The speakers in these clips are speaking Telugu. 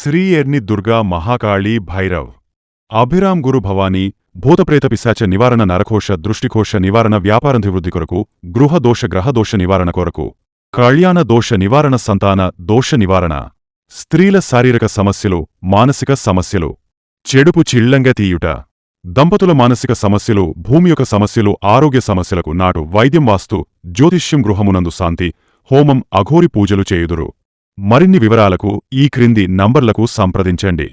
శ్రీ ఎర్ని దుర్గా మహాకాళీ భైరవ్ అభిరామ్ గురు భవానీ భూతప్రేత పిశాచ నివారణ నరకోశ దృష్టికోశ నివారణ వ్యాపారాభివృద్ధి కొరకు గృహదోష గ్రహదోష నివారణ కొరకు కళ్యాణ దోష నివారణ సంతాన దోష నివారణ స్త్రీల శారీరక సమస్యలు మానసిక సమస్యలు చెడుపు చిళ్లంగా తీయుట దంపతుల మానసిక సమస్యలు భూమి యొక్క సమస్యలు ఆరోగ్య సమస్యలకు నాటు వైద్యం వాస్తు జ్యోతిష్యం గృహమునందు శాంతి హోమం అఘోరి పూజలు చేయుదురు మరిన్ని వివరాలకు ఈ క్రింది నంబర్లకు సంప్రదించండి.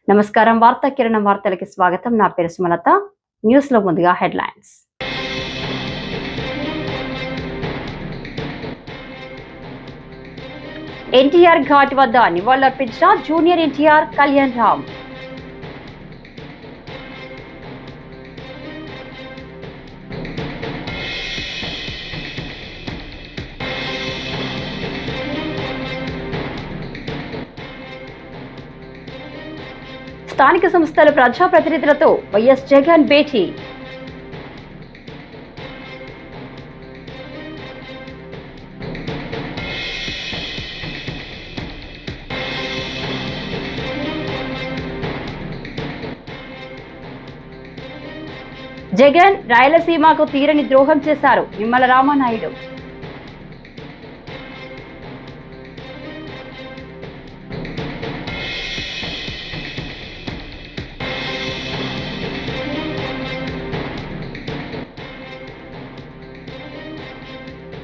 నమస్కారం. వార్తా కిరణం వార్తలకి స్వాగతం. నా పేరు సుమలత. న్యూస్ లో ముందుగా హెడ్లైన్స్. ఎన్టీఆర్ ఘాట్ వద్ద నివాళులర్పించిన జూనియర్ ఎన్టీఆర్ కళ్యాణ్ రామ్. స్థానిక సంస్థల ప్రజాప్రతినిధులతో వైఎస్ జగన్ భేటీ. జగన్ రాయలసీమకు తీరని ద్రోహం చేశారు నిమ్మల రామానాయుడు.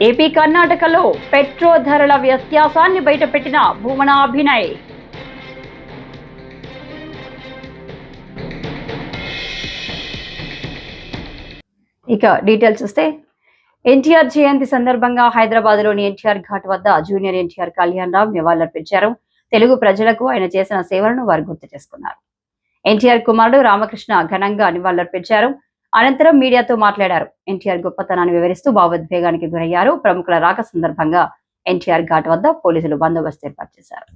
ఏపీ కర్ణాటకలో పెట్రోల్ ధరల వ్యత్యాసాన్ని బయటపెట్టిన భూమన అభినయ్. ఇక డీటెయిల్స్ చూస్తే, ఎన్టీఆర్ జయంతి సందర్భంగా హైదరాబాద్లోని ఎన్టీఆర్ ఘాట్ వద్ద జూనియర్ ఎన్టీఆర్ కళ్యాణ్ రామ్ నివాళులర్పించారు. తెలుగు ప్రజలకు ఆయన చేసిన సేవలను వారు గుర్తు చేసుకున్నారు. ఎన్టీఆర్ కుమారుడు రామకృష్ణ ఘనంగా నివాళులర్పించారు. అనంతరం మీడియాతో మాట్లాడారు. ఎన్టీఆర్ గొప్పతనాన్ని వివరిస్తూ భావోద్వేగానికి గురయ్యారు. ప్రముఖుల రాక సందర్భంగా ఎన్టీఆర్ ఘాట్ వద్ద పోలీసులు బందోబస్తు ఏర్పాటు చేశారు.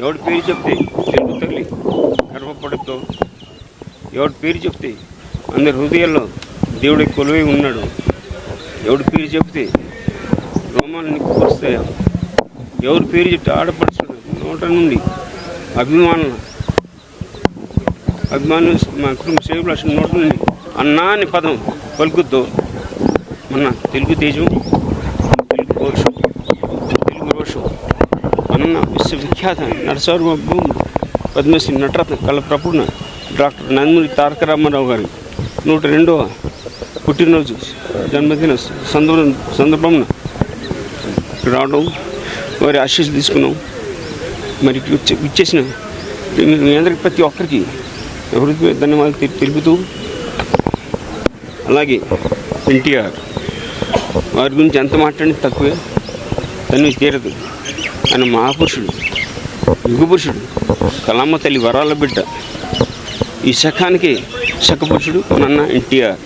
ఎవడి పేరు చెప్తే తెలుగు తల్లి గర్వపడుతూ ఎవడి పేరు చెప్తే అందరి హృదయాల్లో దేవుడి కొలువై ఉన్నాడు. ఎవడి పేరు చెప్తే రోమాలు నిప్పుకొస్తాయో, ఎవరి పేరు చెప్తే ఆడపడుచుడు నోట నుండి అభిమానులు మా కుటుంబ సేవకుల నోట నుండి అన్నా అని పదం పలుకుతో మన తెలుగు తేజం, తెలుగు కోశం, తెలుగు రోషం అన్న విశ్వవిఖ్యాత నటసార్వభౌమ పద్మశ్రీ నటరత్న కళప్రపూర్ణ డాక్టర్ నందమూరి తారక రామారావు గారి 102వ పుట్టినరోజు జన్మదిన సందర్భంలో రావడం, వారి ఆశీస్సులు తీసుకున్నాం. మరి ఇచ్చేసిన మీ అందరికి ప్రతి ఒక్కరికి హృదయ ధన్యవాదాలు తెలుపుతూ, అలాగే ఎన్టీఆర్ వారి గురించి ఎంత మాట్లాడినా తక్కువే, తను తీరదు. ఆయన మహాపురుషుడు, యుగపురుషుడు, కళమ్మ తల్లి వరాల బిడ్డ, ఈ శకానికి శకపురుషుడు నన్న ఎన్టీఆర్.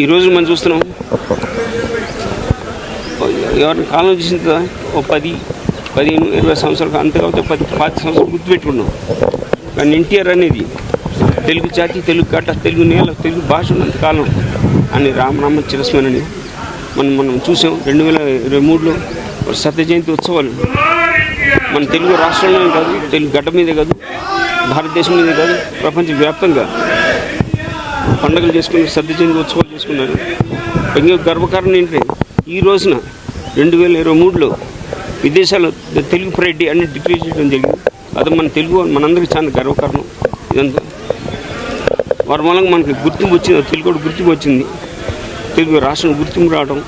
ఈరోజు మనం చూస్తున్నాం, ఎవరిని కాలం చేసిన ఓ 10, 15, 20 సంవత్సరాలు, అంతే కాబట్టి 10, 20 సంవత్సరాలు గుర్తుపెట్టుకున్నాం. కానీ ఎన్టీఆర్ అనేది తెలుగు జాతి, తెలుగు గడ్డ, తెలుగు నేల, తెలుగు భాష ఉన్నంత కాలం అని రామనామ చిరస్మరణి మనం చూసాం. 2023లో సత్య జయంతి ఉత్సవాలు మన తెలుగు రాష్ట్రంలోనే కాదు, తెలుగు గడ్డ మీదే కాదు, భారతదేశం మీదే కాదు, ప్రపంచవ్యాప్తంగా పండుగలు చేసుకున్నారు, సత్య జయంతి ఉత్సవాలు చేసుకున్నారు. ఇంకా గర్వకారణం ఏంటంటే ఈ రోజున 2023లో విదేశాల్లో తెలుగు ప్రైడ్ అన్ని డిక్లేర్ చేయడం జరిగింది. అది మన తెలుగు మనందరికీ చాలా గర్వకారణం. ఇదంతా వారి మూలంగా మనకి గుర్తింపు వచ్చింది, తెలుగు గుర్తింపు వచ్చింది, తెలుగు రాష్ట్రం గుర్తింపు రావడం.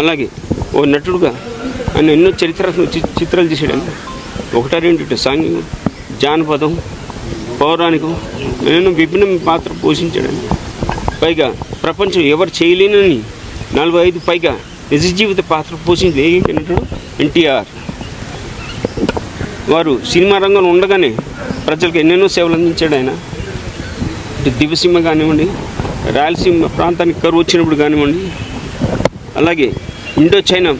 అలాగే ఓ నటుడుగా ఆయన ఎన్నో చరిత్రాత్మక చిత్రాలు తీసాడు. 1, 2 సాంఘికం, జానపదం, పౌరాణికం, ఎన్నో విభిన్న పాత్ర పోషించాడని. పైగా ప్రపంచం ఎవరు చేయలేనని 45 పైగా నిజ జీవిత పాత్ర పోషించి ఏకైక నటుడు ఎన్టీఆర్. వారు సినిమా రంగంలో ఉండగానే ప్రజలకు ఎన్నెన్నో సేవలు అందించాడు ఆయన. ఇటు దివసీమ కానివ్వండి, రాయలసీమ ప్రాంతానికి కరువు వచ్చినప్పుడు కానివ్వండి, అలాగే ఇండో చైనా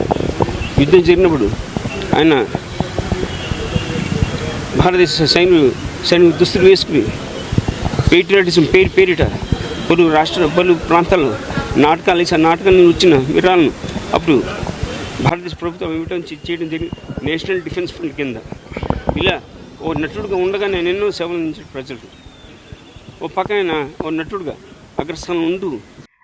యుద్ధం జరిగినప్పుడు ఆయన భారతదేశ సైనిక దుస్తులు వేసుకుని పేట్రియాటిజం పేరిట పలు ప్రాంతాల్లో నాటకాలు వేసి, ఆ నాటకాల వచ్చిన విరాలను అప్పుడు భారతదేశ ప్రభుత్వం ఇవ్వటం చేయడం జరిగింది, నేషనల్ డిఫెన్స్ ఫండ్ కింద. ఇలా ఓ నటుడుగా ఉండగా నేను ఎన్నో సేవలు అందించాడు ప్రజలకు. ఓ పక్కన ఓ నటుడుగా అగ్రస్థానం ఉంటూ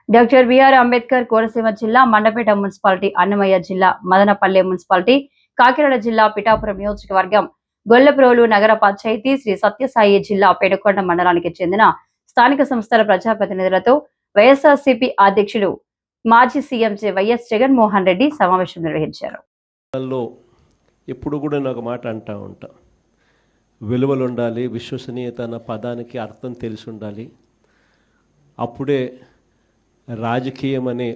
డాక్టర్ బిఆర్ అంబేద్కర్ కోనసీమ జిల్లా మండపేట మున్సిపాలిటీ, అన్నమయ్య జిల్లా మదనపల్లె మున్సిపాలిటీ, కాకినాడ జిల్లా పిఠాపురం నియోజకవర్గం, గొల్లప్రోలు నగర పంచాయతీ, శ్రీ సత్యసాయి జిల్లా పేడకొండ మండలానికి చెందిన స్థానిక సంస్థల ప్రజాప్రతినిధులతో వైఎస్ఆర్సీపీ అధ్యక్షులు మాజీ సీఎం వైఎస్ జగన్మోహన్ రెడ్డి సమావేశం నిర్వహించారు. ఎప్పుడు కూడా నేను ఒక మాట అంటూ ఉంటా, విలువలు ఉండాలి, విశ్వసనీయత అన్న పదానికి అర్థం తెలిసి ఉండాలి. అప్పుడే రాజకీయం అనే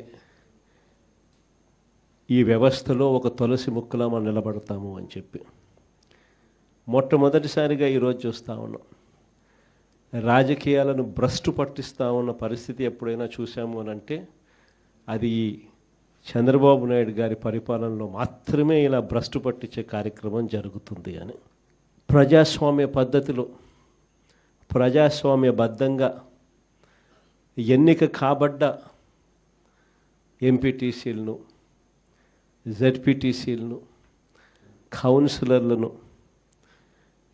ఈ వ్యవస్థలో ఒక తులసి ముక్కలా మనం నిలబడతాము అని చెప్పి మొట్టమొదటిసారిగా ఈరోజు చూస్తూ ఉన్నాం. రాజకీయాలను భ్రష్టు పట్టిస్తూ ఉన్న పరిస్థితి ఎప్పుడైనా చూసాము అని అంటే అది చంద్రబాబు నాయుడు గారి పరిపాలనలో మాత్రమే ఇలా భ్రష్టు పట్టించే కార్యక్రమం జరుగుతుంది అని. ప్రజాస్వామ్య పద్ధతిలో ప్రజాస్వామ్యబద్ధంగా ఎన్నిక కాబడ్డ ఎంపీటీసీలను, జెడ్పీటీసీలను, కౌన్సిలర్లను,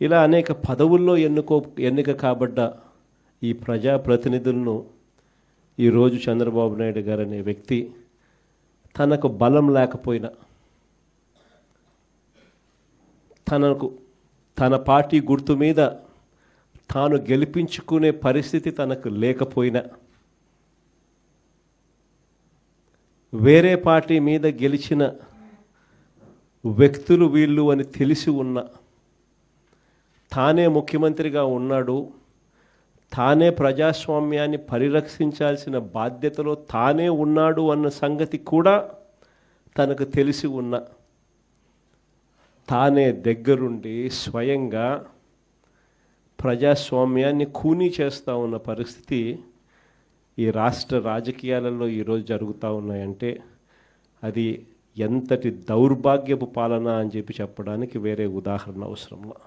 ఇలా అనేక పదవుల్లో ఎన్నిక కాబడ్డ ఈ ప్రజాప్రతినిధులను ఈరోజు చంద్రబాబు నాయుడు గారు అనే వ్యక్తి తనకు బలం లేకపోయినా, తన పార్టీ గుర్తు మీద తాను గెలిపించుకునే పరిస్థితి తనకు లేకపోయినా, వేరే పార్టీ మీద గెలిచిన వ్యక్తులు వీళ్ళు అని తెలిసి ఉన్న, తానే ముఖ్యమంత్రిగా ఉన్నాడు, తానే ప్రజాస్వామ్యాన్ని పరిరక్షించాల్సిన బాధ్యతలో తానే ఉన్నాడు అన్న సంగతి కూడా తనకు తెలిసి ఉన్న, తానే దగ్గరుండి స్వయంగా ప్రజాస్వామ్యాన్ని ఖూనీ చేస్తూ ఉన్న పరిస్థితి ఈ రాష్ట్ర రాజకీయాలలో ఈరోజు జరుగుతూ ఉన్నాయంటే అది ఎంతటి దౌర్భాగ్యపు పాలన అని చెప్పడానికి వేరే ఉదాహరణ అవసరంలా.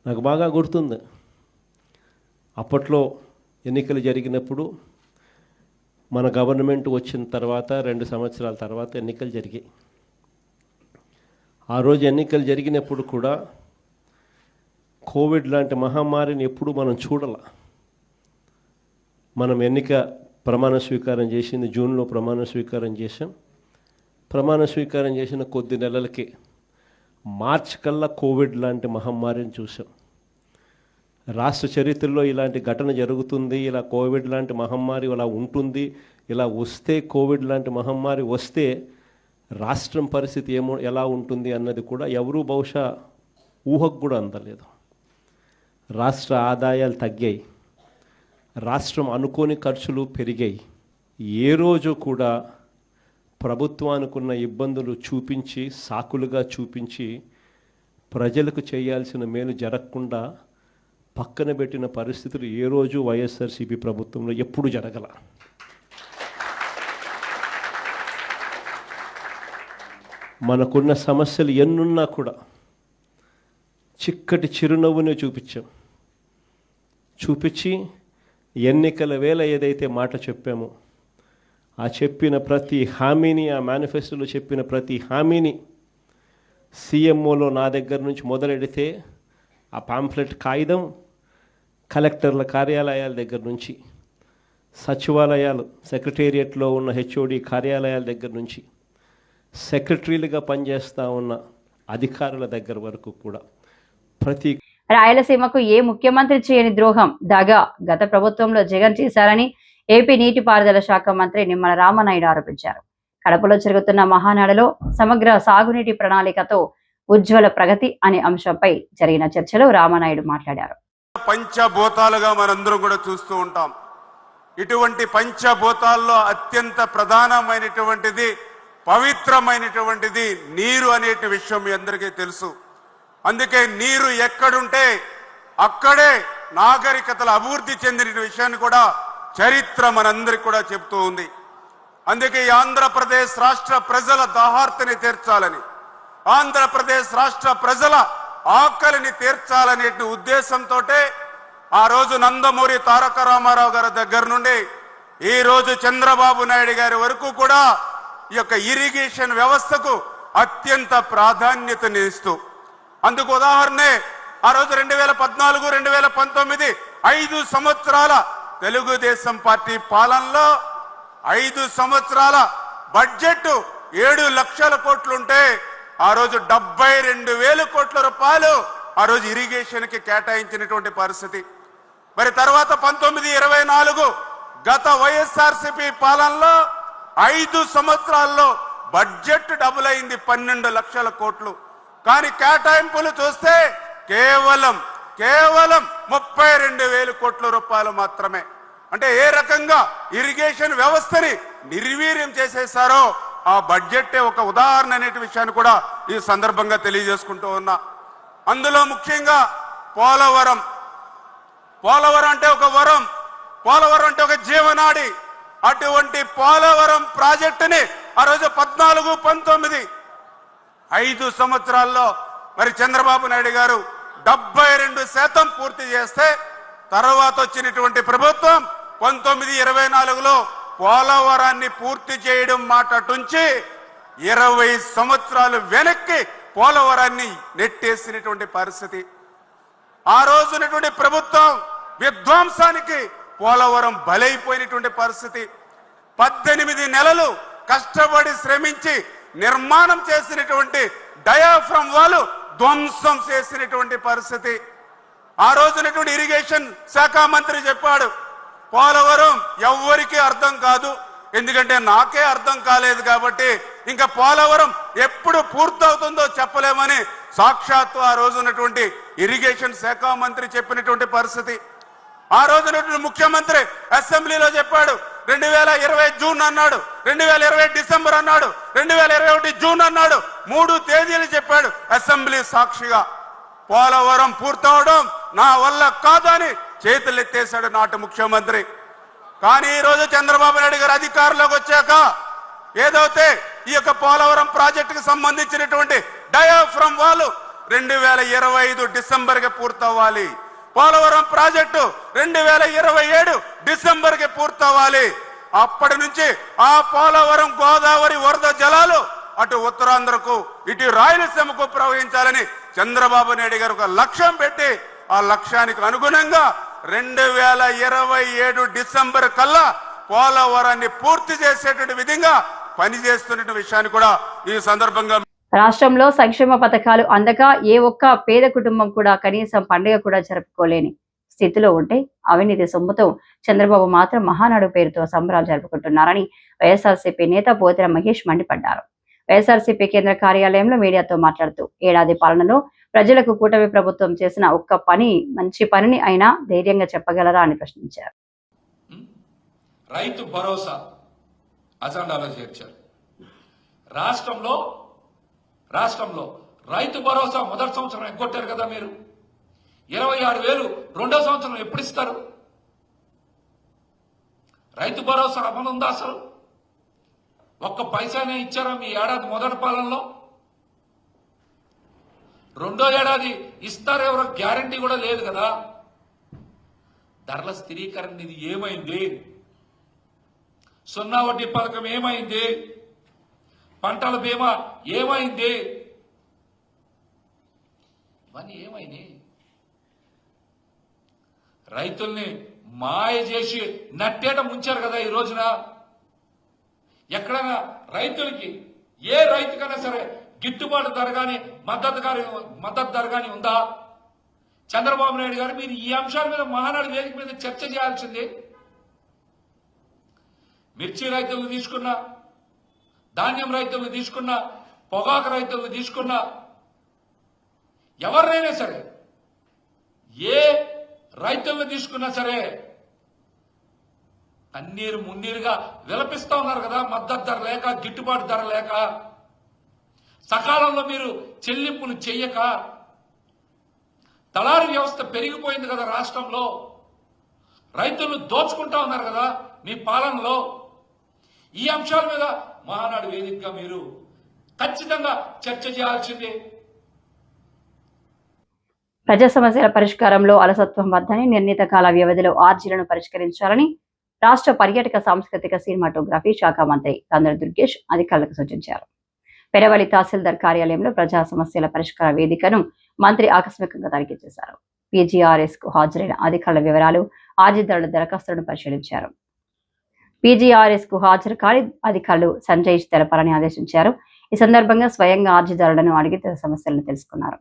నాకు బాగా గుర్తుంది, అప్పట్లో ఎన్నికలు జరిగినప్పుడు మన గవర్నమెంట్ వచ్చిన తర్వాత 2 సంవత్సరాల తర్వాత ఎన్నికలు జరిగాయి. ఆ రోజు ఎన్నికలు జరిగినప్పుడు కూడా కోవిడ్ లాంటి మహమ్మారిని ఎప్పుడు మనం చూడాల. మనం ఎన్నిక ప్రమాణ స్వీకారం చేసింది జూన్లో ప్రమాణ స్వీకారం చేసాం. ప్రమాణ స్వీకారం చేసిన కొద్ది నెలలకే మార్చి కల్లా కోవిడ్ లాంటి మహమ్మారిని చూసాం. రాష్ట్ర చరిత్రలో ఇలాంటి ఘటన జరుగుతుంది, ఇలా కోవిడ్ లాంటి మహమ్మారి ఇలా ఉంటుంది, ఇలా వస్తే కోవిడ్ లాంటి మహమ్మారి వస్తే రాష్ట్రం పరిస్థితి ఎలా ఉంటుంది అన్నది కూడా ఎవరూ బహుశా ఊహకు కూడా అందలేదు. రాష్ట్ర ఆదాయాలు తగ్గాయి, రాష్ట్రం అనుకోని ఖర్చులు పెరిగాయి. ఏ రోజు కూడా ప్రభుత్వానికున్న ఇబ్బందులు చూపించి, సాకులుగా చూపించి ప్రజలకు చేయాల్సిన మేలు జరగకుండా పక్కన పెట్టిన పరిస్థితులు ఏ రోజు వైఎస్ఆర్సీపీ ప్రభుత్వంలో ఎప్పుడు జరగల. మనకున్న సమస్యలు ఎన్నున్నా కూడా చిక్కటి చిరునవ్వునే చూపించి ఎన్నికల వేళ ఏదైతే మాట చెప్పామో ఆ చెప్పిన ప్రతి హామీని, ఆ మేనిఫెస్టోలో చెప్పిన ప్రతి హామీని సీఎంఓలో నా దగ్గర నుంచి మొదలెడితే ఆ పాంఫ్లెట్ కాగితం కలెక్టర్ల కార్యాలయాల దగ్గర నుంచి, సచివాలయాలు సెక్రటేరియట్లో ఉన్న హెచ్ఓడి కార్యాలయాల దగ్గర నుంచి, సెక్రటరీలుగా పనిచేస్తూ ఉన్న అధికారుల దగ్గర వరకు కూడా ప్రతి రాయలసీమకు ఏ ముఖ్యమంత్రి చేయని ద్రోహం దగా గత ప్రభుత్వంలో జగన్ చేశారని ఏపీ నీటిపారుదల శాఖ మంత్రి నిమ్మల రామనాయుడు ఆరోపించారు. కడపలో జరుగుతున్న మహానాడులో సమగ్ర సాగునీటి ప్రణాళికతో ఉజ్వల ప్రగతి అనే అంశంపై జరిగిన చర్చలో రామనాయుడు మాట్లాడారు. పంచభూతాలుగా మనందరం కూడా చూస్తూ ఉంటాం. ఇటువంటి పంచభూతాల్లో అత్యంత ప్రధానమైనటువంటిది, పవిత్రమైనటువంటిది నీరు అనే విషయం మీ అందరికీ తెలుసు. అందుకే నీరు ఎక్కడుంటే అక్కడే నాగరికతలు అభివృద్ధి చెందిన విషయాన్ని కూడా చరిత్ర మనందరికి కూడా చెప్తూ ఉంది. అందుకే ఈ ఆంధ్రప్రదేశ్ రాష్ట్ర ప్రజల దాహార్తిని తీర్చాలని, ఆంధ్రప్రదేశ్ రాష్ట్ర ప్రజల ఆకలిని తీర్చాలనే ఉద్దేశంతో ఆ రోజు నందమూరి తారక రామారావు గారి దగ్గర నుండి ఈ రోజు చంద్రబాబు నాయుడు గారి వరకు కూడా ఈ యొక్క ఇరిగేషన్ వ్యవస్థకు అత్యంత ప్రాధాన్యతనిస్తూ, అందుకు ఉదాహరణే ఆ రోజు 2014, 2019 5 సంవత్సరాల తెలుగుదేశం పార్టీ పాలనలో 5 సంవత్సరాల బడ్జెట్ 7 లక్షల కోట్లుంటే ఆ రోజు 72,000 కోట్ల రూపాయలు ఆ రోజు ఇరిగేషన్ కి కేటాయించినటువంటి పరిస్థితి. మరి తర్వాత 19-24 గత వైఎస్ఆర్సీపీ పాలనలో 5 సంవత్సరాల్లో బడ్జెట్ డబుల్ అయింది, 12 లక్షల కోట్లు. కానీ కేటాయింపులు చూస్తే కేవలం 32,000 కోట్ల రూపాయలు మాత్రమే. అంటే ఏ రకంగా ఇరిగేషన్ వ్యవస్థని నిర్వీర్యం చేసేశారో ఆ బడ్జెట్ ఒక ఉదాహరణ అనే విషయాన్ని కూడా ఈ సందర్భంగా తెలియజేసుకుంటూ ఉన్నా. అందులో ముఖ్యంగా పోలవరం అంటే ఒక వరం, పోలవరం అంటే ఒక జీవనాడి. అటువంటి పోలవరం ప్రాజెక్టుని ఆ రోజు 14-19 5 సంవత్సరాల్లో మరి చంద్రబాబు నాయుడు గారు 72% పూర్తి చేస్తే, తర్వాత వచ్చినటువంటి ప్రభుత్వం 19-24లో పోలవరాన్ని పూర్తి చేయడం మాట అటుంచి 20 సంవత్సరాలు వెనక్కి పోలవరాన్ని నెట్టేసినటువంటి పరిస్థితి. ఆ రోజునటువంటి ప్రభుత్వం విధ్వంసానికి పోలవరం బలైపోయినటువంటి పరిస్థితి. 18 నెలలు కష్టపడి శ్రమించి నిర్మాణం చేసినటువంటి డయాఫ్రమ్ వాళ్ళు ధ్వంసం చేసినటువంటి పరిస్థితి. ఆ రోజునటువంటి ఇరిగేషన్ శాఖ మంత్రి చెప్పాడు, పోలవరం ఎవ్వరికీ అర్థం కాదు, ఎందుకంటే నాకే అర్థం కాలేదు కాబట్టి ఇంకా పోలవరం ఎప్పుడు పూర్తవుతుందో చెప్పలేమని సాక్షాత్తు ఆ రోజునటువంటి ఇరిగేషన్ శాఖ మంత్రి చెప్పినటువంటి పరిస్థితి. ఆ రోజునటువంటి ముఖ్యమంత్రి అసెంబ్లీలో చెప్పాడు, 2020 జూన్ అన్నాడు, 2020 డిసెంబర్ అన్నాడు, 2021 జూన్ అన్నాడు, 3 తేదీలు చెప్పాడు అసెంబ్లీ సాక్షిగా. పోలవరం పూర్తవడం నా వల్ల కాదని చేతులెత్తేశాడు నాటి ముఖ్యమంత్రి. కానీ ఈ రోజు చంద్రబాబు నాయుడు గారు అధికారంలోకి వచ్చాక ఏదైతే ఈ యొక్క పోలవరం ప్రాజెక్టుకు సంబంధించినటువంటి డయాఫ్రమ్ వాళ్ళు 2025 డిసెంబర్కి పూర్తవ్వాలి, పోలవరం ప్రాజెక్టు 2027 డిసెంబర్కి పూర్తవ్వాలి. అప్పటి నుంచి ఆ పోలవరం గోదావరి వరద జలాలు అటు ఉత్తరాంధ్రకు ఇటు రాయలసీమకు ప్రవహించాలని చంద్రబాబు నాయుడు గారు ఒక లక్ష్యం పెట్టి ఆ లక్ష్యానికి అనుగుణంగా 2027 డిసెంబర్ కల్లా పోలవరాన్ని పూర్తి చేసేటువంటి విధంగా పనిచేస్తున్న విషయాన్ని కూడా ఈ సందర్భంగా రాష్ట్రంలో సంక్షేమ పథకాలు అందక ఏ ఒక్క పేద కుటుంబం కూడా కనీసం పండుగ కూడా జరుపుకోలేని స్థితిలో ఉంటే అవినీతి సొమ్ముతో చంద్రబాబు మాత్రం మహానాడు పేరుతో సంబరాలు జరుపుకుంటున్నారని వైఎస్ఆర్సీపీ నేత పోతిన మహేష్ మండిపడ్డారు. వైఎస్ఆర్సీపీ కేంద్ర కార్యాలయంలో మీడియాతో మాట్లాడుతూ ఏడాది పాలనలో ప్రజలకు కూటమి ప్రభుత్వం చేసిన ఒక్క పని మంచి పనిని అయినా ధైర్యంగా చెప్పగలరా అని ప్రశ్నించారు. రైతు భరోసా అజెండాలో చేర్చారు. రాష్ట్రంలో రైతు భరోసా మొదటి సంవత్సరం ఎగ్గొట్టారు కదా మీరు. 26,000 రెండో సంవత్సరం ఎప్పుడు ఇస్తారు? రైతు భరోసా అమలు ఉందా? అసలు ఒక్క పైసానే ఇచ్చారా మీ ఏడాది మొదటి పాలనలో? రెండో ఏడాది ఇస్తారో ఎవరో గ్యారంటీ కూడా లేదు కదా. ధరల స్థిరీకరణ నిధి ఏమైంది? సున్నా వడ్డీ పథకం ఏమైంది? పంటల బీమా ఏమైంది? ఇవన్నీ ఏమైంది? రైతుల్ని మాయ చేసి నట్టేట ముంచారు కదా ఈ రోజున. ఎక్కడైనా రైతులకి ఏ రైతుకైనా సరే గిట్టుబాటు ధర కానీ మద్దతు ధర కానీ ఉందా? చంద్రబాబు నాయుడు గారు మీరు ఈ అంశాల మీద మహానాడు వేదిక మీద చర్చ చేయాల్సింది. మిర్చి రైతులను తీసుకున్నా, ధాన్యం రైతులను తీసుకున్నా, పొగాకు రైతులను తీసుకున్నా, ఎవరినైనా సరే ఏ రైతులను తీసుకున్నా సరే కన్నీరు మున్నీరుగా విలపిస్తా ఉన్నారు కదా. మద్దతు ధర లేక, గిట్టుబాటు ధర లేక, సకాలంలో మీరు చెల్లింపులు చెయ్యక దళారీ వ్యవస్థ పెరిగిపోయింది కదా రాష్ట్రంలో. రైతులను దోచుకుంటా ఉన్నారు కదా మీ పాలనలో. ఈ అంశాల మీద మహానాడు వేదికగా మీరు ఖచ్చితంగా చర్చ చేయాల్సిందే. ప్రజా సమస్యల పరిష్కారంలో అలసత్వం వద్దని, నిర్ణీత కాల వ్యవధిలో ఆర్జీలను పరిష్కరించాలని రాష్ట్ర పర్యాటక సాంస్కృతిక సినిమాటోగ్రఫీ శాఖ మంత్రి కందుల దుర్గేష్ అధికారులకు సూచించారు. పెరవలి తహసీల్దార్ కార్యాలయంలో ప్రజా సమస్యల పరిష్కార వేదికను మంత్రి ఆకస్మికంగా తనిఖీ చేశారు. పీజీఆర్ఎస్ కు హాజరైన అధికారుల వివరాలు, అర్జీదారుల దరఖాస్తులను పరిశీలించారు. పీజీఆర్ఎస్ కు హాజరు కాని అధికారులు సంజయ్ తెలపాలని ఆదేశించారు. ఈ సందర్భంగా స్వయంగా అర్జీదారులను అడిగి తన సమస్యలను తెలుసుకున్నారు.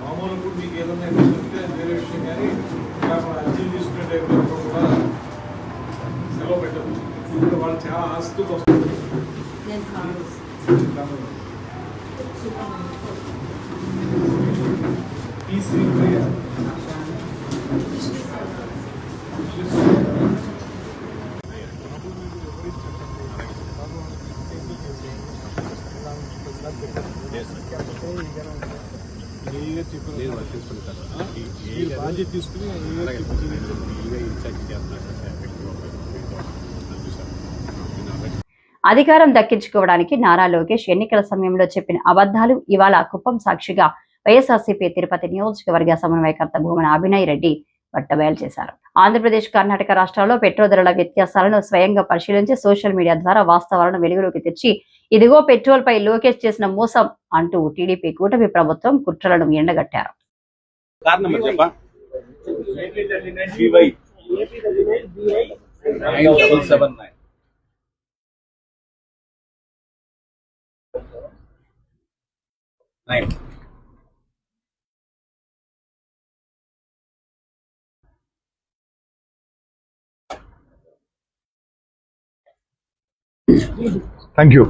మామూలు మీకు ఏదైనా వస్తే వేరే విషయం, కానీ అర్జీలు తీసుకునే టైంలో కూడా సెలవు పెట్టదు. ఇప్పుడు వాళ్ళు చాలా ఆస్తులు వస్తుంది. బాధ్యత తీసుకుని అధికారం దక్కించుకోవడానికి నారా లోకేష్ ఎన్నికల సమయంలో చెప్పిన అబద్ధాలు ఇవాళ కుప్పం సాక్షిగా వైఎస్ఆర్సీపీ తిరుపతి నియోజకవర్గ సమన్వయకర్త భూమన అభినయ్ రెడ్డి బట్టబయలు చేశారు. ఆంధ్రప్రదేశ్, కర్ణాటక రాష్ట్రాల్లో పెట్రోల్ ధరల వ్యత్యాసాలను స్వయంగా పరిశీలించి సోషల్ మీడియా ద్వారా వాస్తవాలను వెలుగులోకి తెచ్చి ఇదిగో పెట్రోల్ పై లోకేష్ చేసిన మోసం అంటూ టీడీపీ కూటమి ప్రభుత్వం కుట్రలను ఎండగట్టారు. Thank you.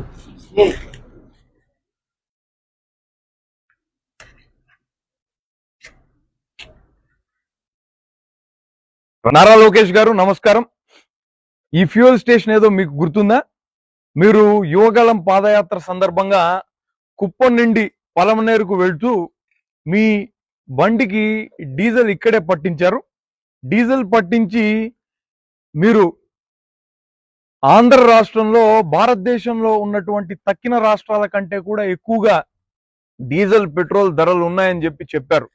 నారా లోకేష్ గారు నమస్కారం. ఈ ఫ్యూయల్ స్టేషన్ ఏదో మీకు గుర్తుందా? మీరు యువగళం పాదయాత్ర సందర్భంగా కుప్పం నుండి పలమనేరుకు వెళ్తూ మీ బండికి డీజిల్ ఇక్కడే పట్టించారు. డీజిల్ పట్టించి మీరు ఆంధ్ర రాష్ట్రంలో భారతదేశంలో ఉన్నటువంటి తక్కిన రాష్ట్రాల కంటే కూడా ఎక్కువగా డీజిల్ పెట్రోల్ ధరలు ఉన్నాయని చెప్పారు.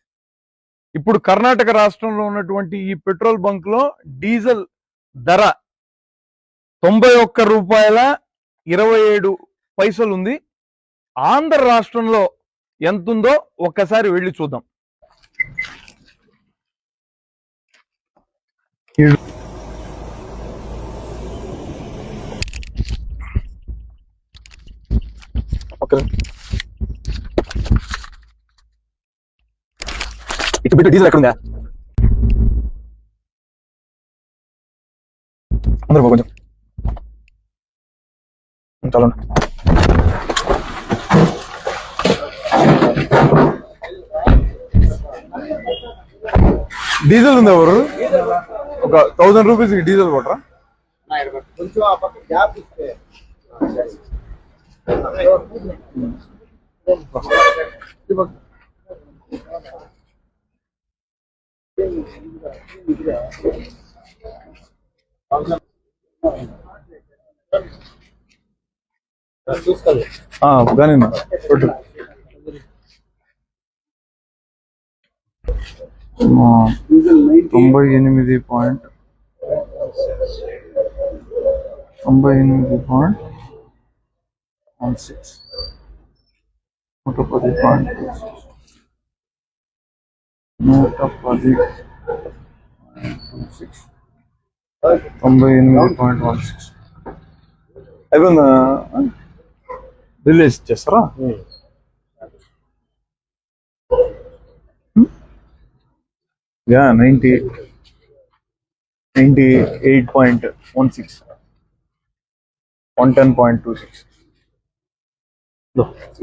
ఇప్పుడు కర్ణాటక రాష్ట్రంలో ఉన్నటువంటి ఈ పెట్రోల్ బంక్ లో డీజిల్ ధర 91 రూపాయల 27 పైసలు ఉంది. ఆంధ్ర రాష్ట్రంలో ఎంతుందో ఒక్కసారి వెళ్ళి చూద్దాం. బిట్టు డీజిల్ ఎక్కడుందా? అందరూ కొంచెం చాలా డీజిల్ ఉందా ఎవరు? ఒక 1000 రూపీస్ డీజిల్ కొట్టరా? కానీ 98.16 అయిపోయిందా? రిలీజ్ చేస్తారా? యా 98.16 110.26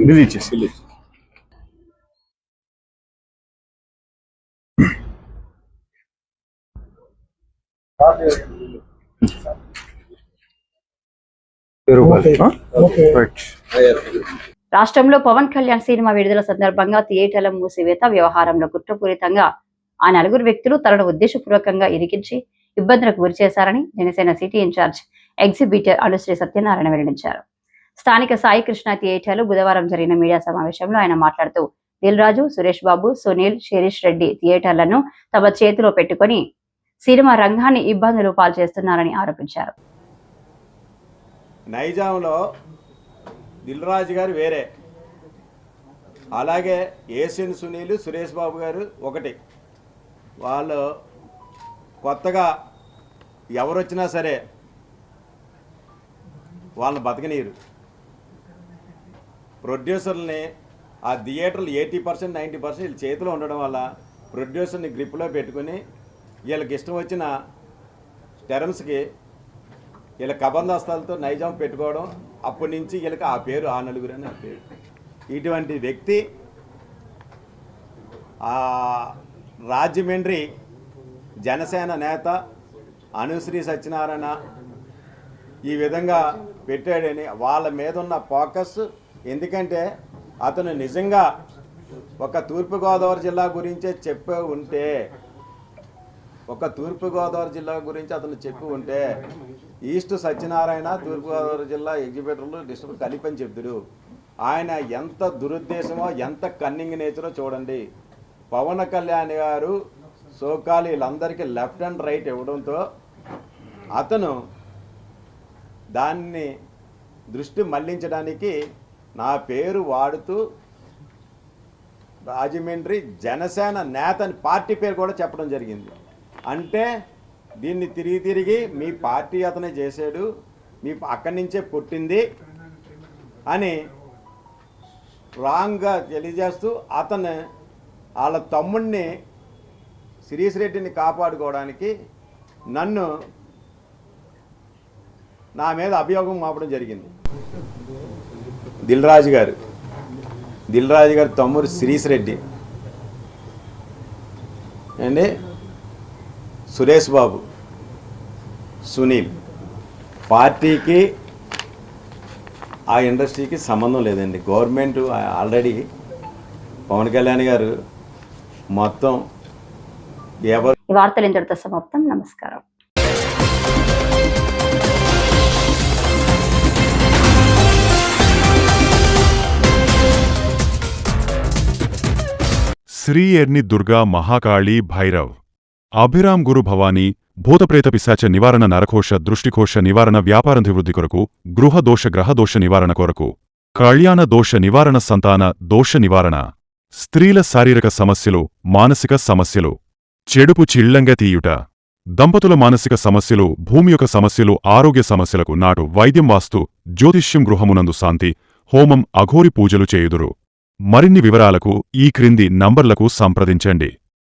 రిలీజ్ చేసి రాష్ట్రంలో పవన్ కళ్యాణ్ సినిమా విడుదల సందర్భంగా థియేటర్ల మూసివేత వ్యవహారంలో కుట్రపూరితంగా ఆ 4 వ్యక్తులు తనను ఉద్దేశపూర్వకంగా ఇరికించి ఇబ్బందులకు గురి చేశారని Janasena city incharge exhibitor Anusree Satyanarayana వెల్లడించారు. స్థానిక సాయి కృష్ణ థియేటర్లో బుధవారం జరిగిన మీడియా సమావేశంలో ఆయన మాట్లాడుతూ దిల్ రాజు, సురేష్ బాబు, సునీల్, శిరీష్ రెడ్డి థియేటర్లను తమ చేతిలో పెట్టుకుని సినిమా రంగాన్ని ఇబ్బందులు పాల్చేస్తున్నారని ఆరోపించారు. నైజాంలో దిల్ రాజు గారు వేరే, అలాగే ఏసియన్ సునీల్, సురేష్ బాబు గారు ఒకటి. వాళ్ళు కొత్తగా ఎవరు వచ్చినా సరే వాళ్ళని బతకనీరు. ప్రొడ్యూసర్ని ఆ థియేటర్లు 80% 90% వీళ్ళ చేతిలో ఉండడం వల్ల ప్రొడ్యూసర్ని గ్రిప్లో పెట్టుకుని వీళ్ళకి ఇష్టం వచ్చిన టెరమ్స్కి వీళ్ళ కబందాస్తాలతో నైజాం పెట్టుకోవడం, అప్పటి నుంచి వీళ్ళకి ఆ పేరు ఆ నలుగురు అని ఆ పేరు. ఇటువంటి వ్యక్తి రాజమండ్రి జనసేన నేత అనుశ్రీ సత్యనారాయణ ఈ విధంగా పెట్టాడని వాళ్ళ మీద ఉన్న ఫోకస్. ఎందుకంటే అతను నిజంగా ఒక తూర్పుగోదావరి జిల్లా గురించే చెప్పి ఉంటే, అతను చెప్పి ఉంటే ఈస్ట్ సత్యనారాయణ తూర్పుగోదావరి జిల్లా ఎగ్జిబిటర్లు డిస్ట్రిక్ట్ కలిపని చెప్తుడు. ఆయన ఎంత దురుద్దేశమో, ఎంత కన్నింగ్ నేచరో చూడండి. పవన్ కళ్యాణ్ గారు సోకాలు వీళ్ళందరికీ లెఫ్ట్ అండ్ రైట్ ఇవ్వడంతో అతను దాన్ని దృష్టి మళ్లించడానికి నా పేరు వాడుతూ రాజమండ్రి జనసేన నేత అని పార్టీ పేరు కూడా చెప్పడం జరిగింది. అంటే దీన్ని తిరిగి మీ పార్టీ అతనే చేశాడు, మీ అక్కడి నుంచే పుట్టింది అని రాంగ్గా తెలియజేస్తూ అతను వాళ్ళ తమ్ముడిని శిరీష్ రెడ్డిని కాపాడుకోవడానికి నన్ను నా మీద అభియోగం మోపడం జరిగింది. దిల్ రాజు గారు తమ్ముడు శిరీష్ రెడ్డి అండి, సురేష్ బాబు, సునీల్. పార్టీకి ఆ ఇండస్ట్రీకి సంబంధం లేదండి. గవర్నమెంట్ ఆల్రెడీ పవన్ కళ్యాణ్ గారు మొత్తం ఎవరు. ఈ వార్తలు ఇంతటితో సమాప్తం. నమస్కారం. శ్రీ ఎర్ని దుర్గా మహాకాళీ భైరవ్ అభిరామ్ గురు భవానీ భూతప్రేత పిశాచ నివారణ నరకోశ దృష్టికోశ నివారణ వ్యాపారాభివృద్ధి కొరకు గృహదోష గ్రహదోష నివారణ కొరకు కళ్యాణ దోష నివారణ సంతాన దోష నివారణ స్త్రీల శారీరక సమస్యలు మానసిక సమస్యలు చెడుపు చిళ్లంగ తీయుట దంపతుల మానసిక సమస్యలు భూమి యొక్క సమస్యలు ఆరోగ్య సమస్యలకు నాటు వైద్యం వాస్తు జ్యోతిష్యం గృహమునందు శాంతి హోమం అఘోరి పూజలు చేయుదురు. మరిన్ని వివరాలకు ఈ క్రింది నంబర్లకు సంప్రదించండి.